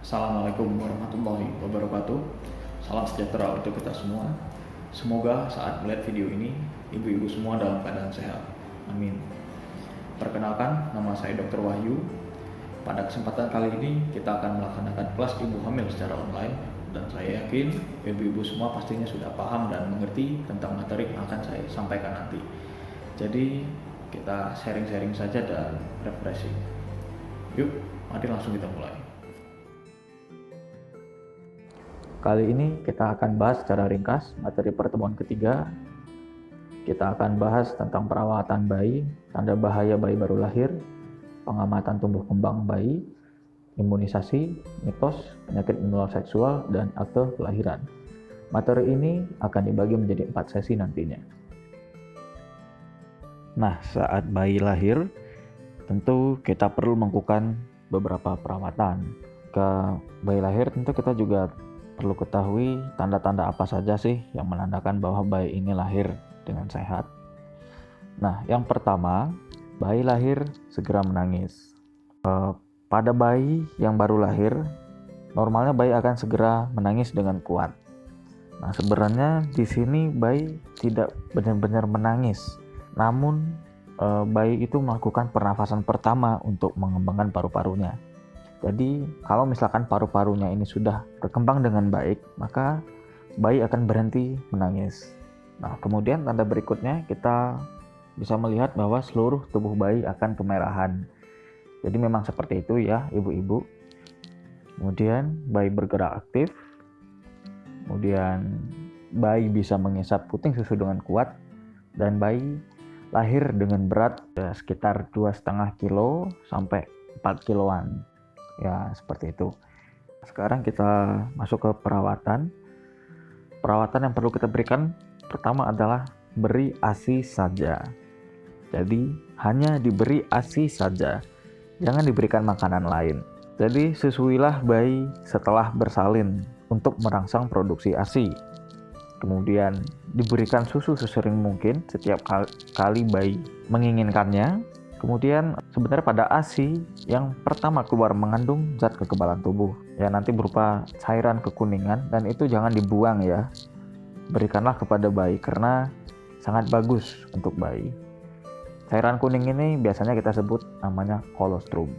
Assalamualaikum warahmatullahi wabarakatuh. Salam sejahtera untuk kita semua. Semoga saat melihat video ini, ibu-ibu semua dalam keadaan sehat. Amin. Perkenalkan, nama saya Dr. Wahyu. Pada kesempatan kali ini, kita akan melaksanakan kelas ibu hamil secara online. Dan saya yakin ibu-ibu semua pastinya sudah paham dan mengerti tentang materi yang akan saya sampaikan nanti. Jadi, kita sharing-sharing saja dan refreshing. Yuk, mari langsung kita mulai. Kali ini kita akan bahas secara ringkas materi pertemuan ketiga. Kita akan bahas tentang perawatan bayi, tanda bahaya bayi baru lahir, pengamatan tumbuh kembang bayi, imunisasi, mitos, penyakit menular seksual, dan akte kelahiran. Materi ini akan dibagi menjadi 4 sesi nantinya. Nah, saat bayi lahir, tentu kita perlu melakukan beberapa perawatan. Ke bayi lahir tentu kita juga perlu ketahui tanda-tanda apa saja sih yang menandakan bahwa bayi ini lahir dengan sehat. Nah, yang pertama, bayi lahir segera menangis. Pada bayi yang baru lahir, normalnya bayi akan segera menangis dengan kuat. Nah, sebenarnya di sini bayi tidak benar-benar menangis, namun bayi itu melakukan pernafasan pertama untuk mengembangkan paru-parunya. Jadi kalau misalkan paru-parunya ini sudah berkembang dengan baik, maka bayi akan berhenti menangis. Nah, kemudian tanda berikutnya kita bisa melihat bahwa seluruh tubuh bayi akan kemerahan. Jadi memang seperti itu ya ibu-ibu. Kemudian bayi bergerak aktif. Kemudian bayi bisa mengisap puting susu dengan kuat. Dan bayi lahir dengan berat sekitar 2,5 kilo sampai 4 kiloan. Ya, seperti itu. Sekarang kita masuk ke perawatan. Perawatan yang perlu kita berikan pertama adalah beri ASI saja. Jadi, hanya diberi ASI saja. Jangan diberikan makanan lain. Jadi, susuilah bayi setelah bersalin untuk merangsang produksi ASI. Kemudian, diberikan susu sesering mungkin setiap kali bayi menginginkannya. Kemudian sebenarnya pada ASI yang pertama keluar mengandung zat kekebalan tubuh. Ya, nanti berupa cairan kekuningan dan itu jangan dibuang ya. Berikanlah kepada bayi karena sangat bagus untuk bayi. Cairan kuning ini biasanya kita sebut namanya kolostrum.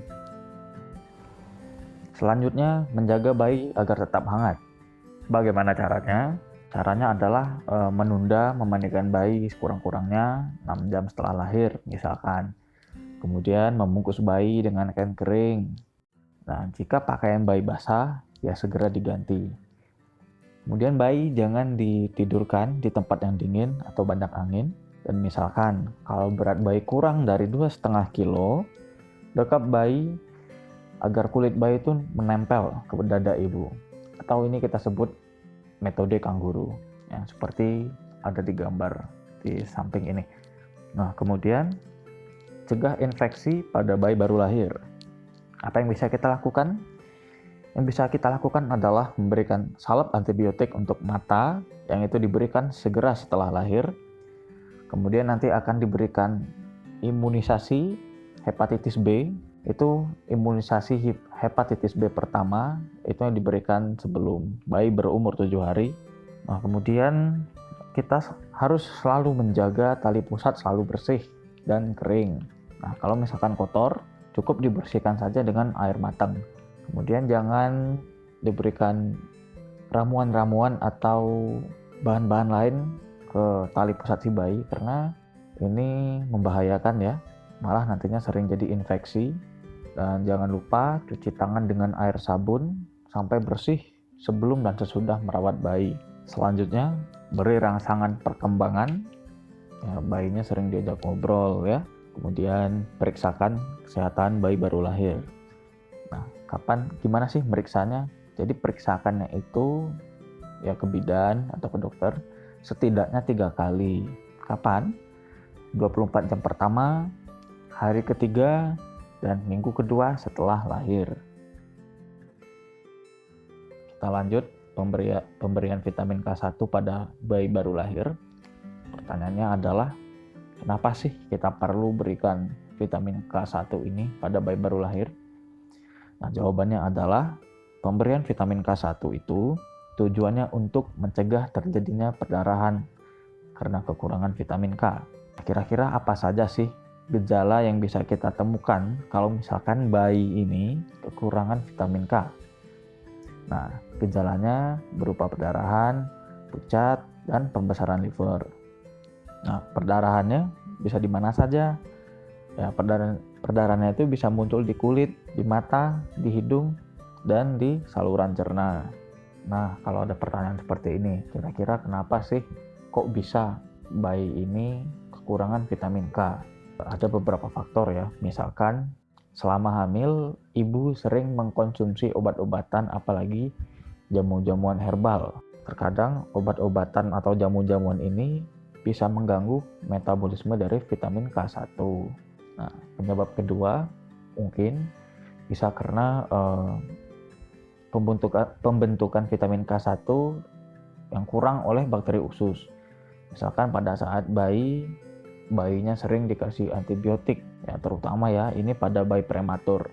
Selanjutnya menjaga bayi agar tetap hangat. Bagaimana caranya? Caranya adalah menunda memandikan bayi sekurang-kurangnya 6 jam setelah lahir misalkan. Kemudian membungkus bayi dengan kain kering. Nah, jika pakaian bayi basah, ya segera diganti. Kemudian bayi jangan ditidurkan di tempat yang dingin atau banyak angin. Dan misalkan kalau berat bayi kurang dari 2,5 kilo, dekap bayi agar kulit bayi itu menempel ke dada ibu. Atau ini kita sebut metode kanguru. Ya, seperti ada di gambar di samping ini. Nah, kemudian cegah infeksi pada bayi baru lahir. Apa yang bisa kita lakukan? Yang bisa kita lakukan adalah memberikan salep antibiotik untuk mata, yang itu diberikan segera setelah lahir. Kemudian nanti akan diberikan imunisasi hepatitis B. Itu imunisasi hepatitis B pertama, itu yang diberikan sebelum bayi berumur 7 hari. Nah, kemudian kita harus selalu menjaga tali pusat selalu bersih dan kering. Nah, kalau misalkan kotor, cukup dibersihkan saja dengan air matang. Kemudian jangan diberikan ramuan-ramuan atau bahan-bahan lain ke tali pusat si bayi karena ini membahayakan ya. Malah nantinya sering jadi infeksi. Dan jangan lupa cuci tangan dengan air sabun sampai bersih sebelum dan sesudah merawat bayi. Selanjutnya, beri rangsangan perkembangan. Ya, bayinya sering diajak ngobrol ya. Kemudian periksakan kesehatan bayi baru lahir. Nah, gimana sih meriksanya? Jadi periksakannya itu ya ke bidan atau ke dokter setidaknya 3 kali. Kapan? 24 jam pertama, hari ketiga, dan minggu kedua setelah lahir. Kita lanjut pemberian vitamin K1 pada bayi baru lahir. Pertanyaannya adalah, kenapa sih kita perlu berikan vitamin K1 ini pada bayi baru lahir? Nah, jawabannya adalah Pemberian vitamin K1 itu tujuannya untuk mencegah terjadinya perdarahan karena kekurangan vitamin K. Kira-kira apa saja sih gejala yang bisa kita temukan kalau misalkan bayi ini kekurangan vitamin K? Nah, gejalanya berupa perdarahan, pucat, dan pembesaran liver. Nah, perdarahannya bisa di mana saja? Ya, perdarahannya itu bisa muncul di kulit, di mata, di hidung, dan di saluran cerna. Nah, kalau ada pertanyaan seperti ini, kira-kira kenapa sih kok bisa bayi ini kekurangan vitamin K? Ada beberapa faktor ya, misalkan selama hamil, ibu sering mengkonsumsi obat-obatan apalagi jamu-jamuan herbal. Terkadang obat-obatan atau jamu-jamuan ini bisa mengganggu metabolisme dari vitamin K1. Nah, penyebab kedua mungkin bisa karena pembentukan vitamin K1 yang kurang oleh bakteri usus. Misalkan pada saat bayinya sering dikasih antibiotik, ya terutama ya ini pada bayi prematur.